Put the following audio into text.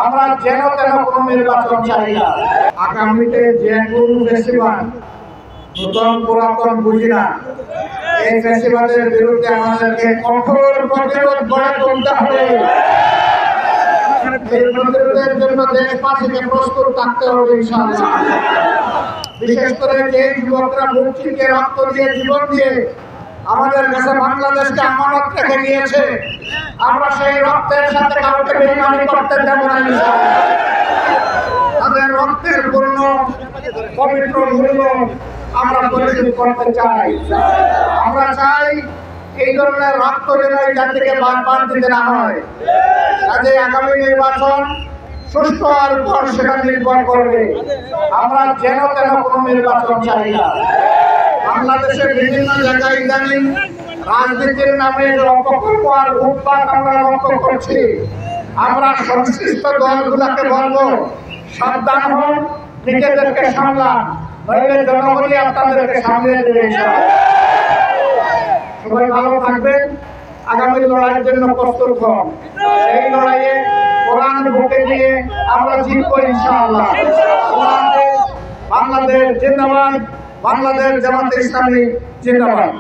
আমরা যেন তেন কোনো নির্বাচন চাই না। আগামীতে যে কোনো ফেস্টিভাল নতুন পুরাতন বুঝি না, এই ফেস্টিভালের বিরুদ্ধে আমাদেরকে কঠোর প্রতিরোধ গড়ে তুলতে হবে। এই প্রতিরোধের জন্য দেশবাসীকে প্রস্তুত থাকতে হবে ইনশাআল্লাহ। বিশেষ করে যে যুবকরা বুক চিতিয়ে রক্ত দিয়ে জীবন দিয়ে আমাদের কাছে বাংলাদেশকে আমানত রেখে গিয়েছে, আমরা সেই রক্তের সাথে কাউকে বেইমানি করতে দেব না ইনশাআল্লাহ। তাদের রক্তের পূর্ণ পবিত্র মূল্য আমরা পরিশোধ করতে চাই। আমরা চাই এই ধরনের রক্ত বিনয় জাতিকে বারবার দিতে না হয়। কাজে আগামী নির্বাচন সুষ্ঠু আর উপর সেটা নির্ভর করবে। আমরা যেন তেন কোনো নির্বাচন চাই না। বাংলাদেশের বিভিন্ন জায়গায় ইদানিং রাজনীতির নামে অপকল্প আর উৎপাত আমরা লক্ষ্য করছি। আমরা সংশ্লিষ্ট দলগুলোকে বলবো, সাবধান হন, নিজেদেরকে সামলান, নইলে জনগণই আপনাদেরকে সামলে দেবে। সবাই ভালো থাকবেন, আগামী লড়াইয়ের জন্য প্রস্তুত হন। এই লড়াইয়ে কোরআন বুকে দিয়ে আমরা জিতব ইনশাআল্লাহ। বাংলাদেশ জিন্দাবাদ, বাংলাদেশ জামাতে ইসলামী জিন্দাবাদ।